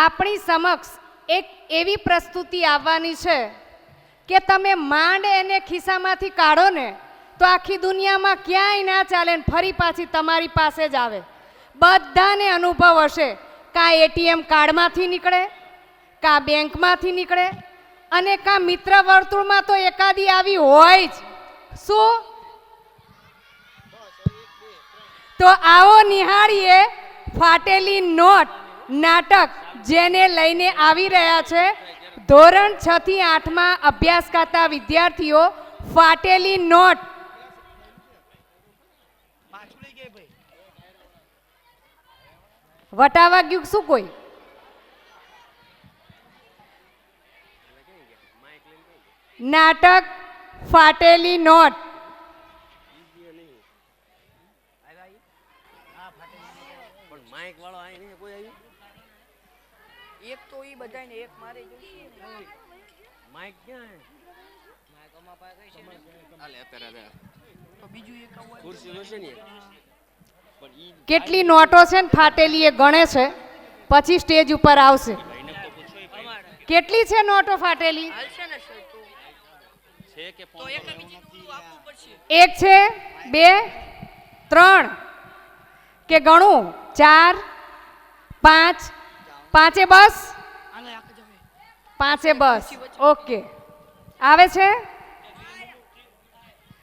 આપણી સમક્ષ એક એવી પ્રસ્તુતિ આવવાની છે કે તમે માંડ એને ખિસ્સામાંથી કાઢો ને તો આખી દુનિયામાં ક્યાંય ના ચાલે ને ફરી પાછી તમારી પાસે જ આવે. બધાને અનુભવ હશે. કાં એટીએમ કાર્ડમાંથી નીકળે, કાં બેંકમાંથી નીકળે, અને કાં મિત્ર વર્તુળમાં તો એકાદી આવી હોય જ. શું? તો આવો નિહાળીએ ફાટેલી નોટ નાટક, જેને લઈને આવી રહ્યા છે ધોરણ 6 થી 8માં અભ્યાસ કરતા વિદ્યાર્થીઓ. ફાટેલી નોટ. વટાવા ગયું શું કોઈ? નાટક ફાટેલી નોટ. માઈક વાળો આઈ નહીં કોઈ આવ્યું? એક તો ઈ બધાને એક મારે જોઈએ. માઈક ક્યાં હે? માઈક અમાર પાસે કઈ છે? આલે અત્યારે તો બીજું એક આવું ખુરશી જોશે ને. પણ ઈ કેટલી નોટો છે ને ફાટેલી એ ગણે છે, પછી સ્ટેજ ઉપર આવશે. કેટલી છે નોટો ફાટેલી? છે કે તો એક બીજી પૂરું આપવું પડશે. એક છે, બે, ત્રણ, કે ગણું? 4, 5. પાંચે બસ? પાંચે બસ. ઓકે, આવે છે?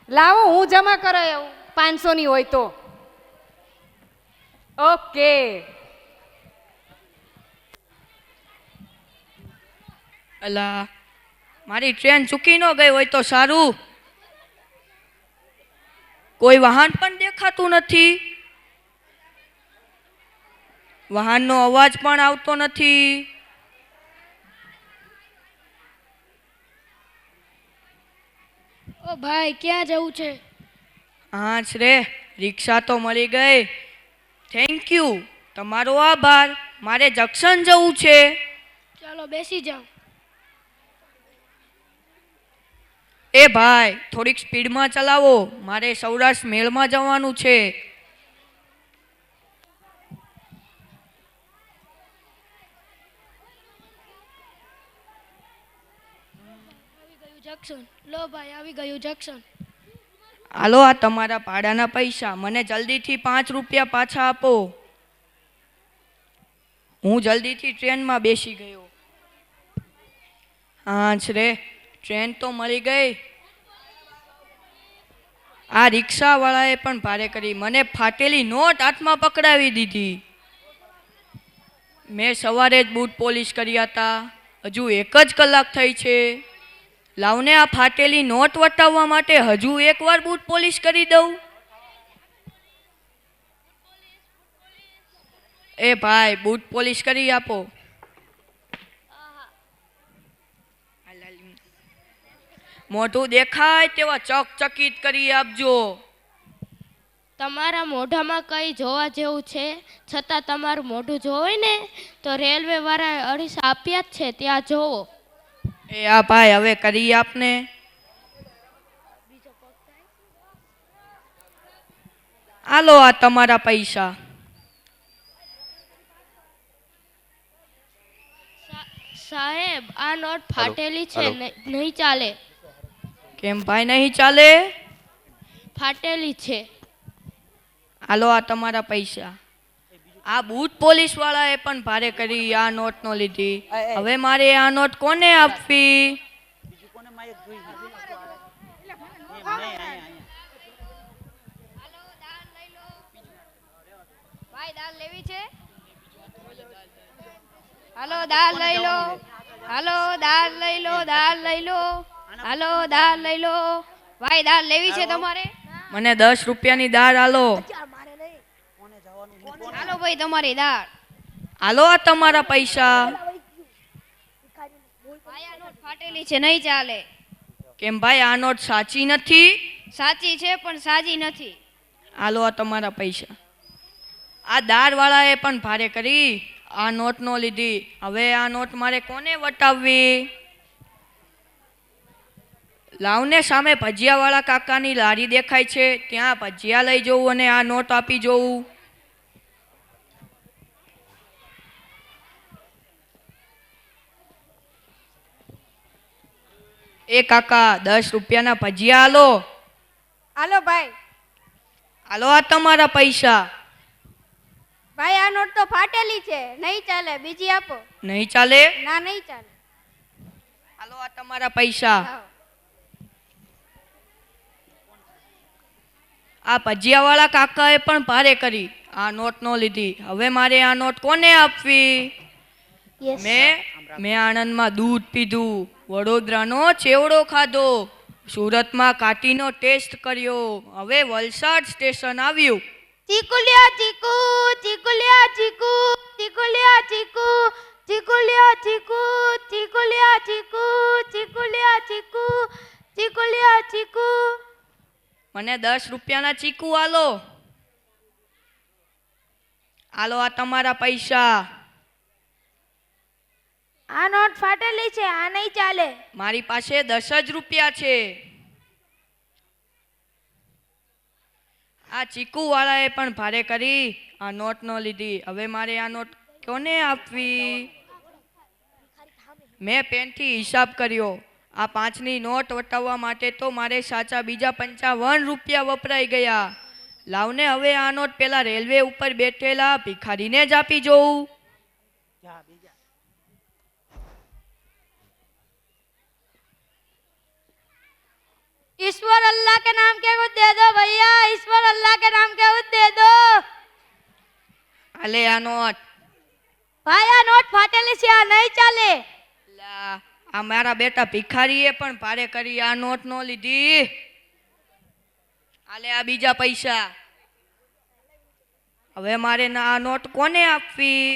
લાવો હું જમા કરાવું 500 ની હોય તો. ઓકે. અલા, મારી ટ્રેન ચૂકી ન ગઈ હોય તો સારું. કોઈ વાહન પણ દેખાતું નથી, વાહનનો અવાજ પણ આવતો નથી. ઓ ભાઈ, ક્યાં જવું છે? હા રે, રિક્ષા તો મળી ગઈ. થેન્ક યુ, તમારો આભાર. મારે જંકશન જવું છે. ચાલો બેસી જાઓ. એ ભાઈ, થોડીક સ્પીડમાં ચલાવો, મારે સૌરાષ્ટ્ર મેળમાં જવાનું છે. આવી ગયું જંકશન. લો ભાઈ, આવી ગયું જંકશન. હાલો, આ તમારા ભાડાના પૈસા. મને જલ્દીથી 5 રૂપિયા પાછા આપો. હું જલ્દીથી ટ્રેનમાં બેસી ગયો. હા રે, ટ્રેન તો મળી ગઈ. આ રિક્ષાવાળાએ પણ ભારે કરી, મને ફાટેલી નોટ હાથમાં પકડાવી દીધી. મેં સવારે જ બૂટ પોલિશ કર્યા હતા, હજુ 1 જ કલાક થઈ છે. લાવને આ ફાટેલી નોટ વટાવવા માટે હજુ એકવાર બૂટ પોલિશ કરી દઉં. એ ભાઈ, બૂટ પોલિશ કરી આપો. મોઢું દેખાય તેવા ચકચકિત કરી આપજો. તમારા મોઢામાં કંઈ જોવા જેવું છે, છતાં તમારું મોઢું જોવે ને તો રેલવે વાળાએ 250 આપ્યા જ છે, ત્યાં જોવો. એ આ ભાઈ, હવે કરી આપને. હાલો, આ તમારા પૈસા. સાહેબ, આ નોટ ફાટેલી છે, નહીં ચાલે. કેમ ભાઈ, નહીં ચાલે? ફાટેલી છે. હાલો, આ તમારા પૈસા. આ બૂટ પોલીસ વાળાએ પણ ભારે કરી આ નોટ નો લીધી. હવે મારે આ નોટ કોને આપવી? ભાઈ, દાળ લેવી છે? હાલો, દાળ લઈ લો. હાલો, દાળ લઈ લો. દાળ લઈ લો. હાલો, દાળ લઈ લો. ભાઈ, દાળ લેવી છે તમારે? મને 10 રૂપિયાની દાળ હાલો. હાલો ભાઈ, તમારી દાળ. હાલો, આ તમારા પૈસા. ભાઈ, આ નોટ ફાટેલી છે, નહીં ચાલે. કેમ ભાઈ, આ નોટ સાચી નથી? સાચી છે પણ સાજી નથી. હાલો, આ તમારા પૈસા. આ દાળ વાળાએ પણ ભારે કરી આ નોટ નો લીધી. હવે આ નોટ મારે કોને વટાવવી? લાવને, સામે ભજીયાવાળા કાકાની લારી દેખાય છે, ત્યાં ભજીયા લઈ જવું અને આ નોટ આપી જવું. એ કાકા 10 રૂપિયાના ભજીયા આલો. હાલો ભાઈ. આલો આ તમારા પૈસા. ભાઈ આ નોટ તો ફાટેલી છે, નહીં ચાલે, બીજી આપો. નહીં ચાલે? ના, નહીં ચાલે. આલો આ તમારા પૈસા. લાવો. આ ભજીયાવાળા કાકાએ પણ ભારે કરી, આ નોટ નો લીધી. હવે મારે આ નોટ કોને આપવી? મેં આણંદમાં દૂધ પીધું, વડોદરાનો ચેવડો ખાધો, સુરતમાં કાઠીનો ટેસ્ટ કર્યો, હવે વલસાડ સ્ટેશન આવ્યું. ચીકુલિયા ચીકુ, ચીકુલિયા ચીકુ, ચીકુલિયા ચીકુ, ચીકુલિયા ચીકુ, ચીકુલિયા ચીકુ, ચીકુલિયા ચીકુ, ચીકુલિયા ચીકુ. મને 10 રૂપિયાના ચીકુ આલો. આલો આ તમારા પૈસા. આ નોટ ફાટેલી છે, આ નહીં ચાલે. મારી પાસે 10 જ રૂપિયા છે. આ ચીકુ વાળાએ પણ ભારે કરી, આ નોટ ન લીધી. હવે મારે આ નોટ કોને આપવી? મેં પેનથી હિસાબ કર્યો, આ 5ની નોટ વટાવવા માટે તો મારે સાચા બીજા 55 રૂપિયા વપરાઈ ગયા. લાવને હવે આ નોટ પેલા રેલવે ઉપર બેઠેલા ભિખારીને જ આપી જોઉં. ईश्वर अल्लाह के नाम के कुछ दे दो भैया, ईश्वर अल्लाह के नाम के कुछ दे दो. આલે આ નોટ. ભાઈ આ નોટ ફાટેલી છે, આ નહીં ચાલે. લા, આ મારા બેટા ભિખારીએ પણ ભારે કરી, આ નોટ નો લીધી. આલે આ બીજા પૈસા. હવે મારે ના આ નોટ કોને આપવી?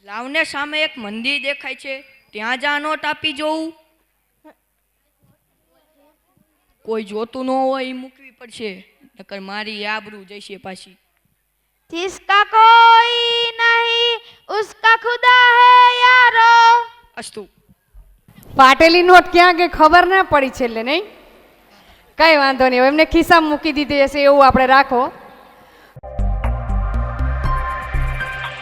લાવને સામે એક મંદિર દેખાય છે, ત્યાં જ આ નોટ આપી જોઉં. કોઈ જોતું ન હોય એ મૂકવી પડશે, નકર મારી આબરૂ જશે પાછી. जिसका कोई नहीं उसका खुदा है यारो. અસ્તુ. ફાટેલી નોટ ક્યાં ગઈ ખબર ના પડી છેલ્લે, નહીં? કઈ વાંધો નહીં, હવે એમને ખિસ્સામાં મૂકી દીધી હશે એવું આપણે રાખો.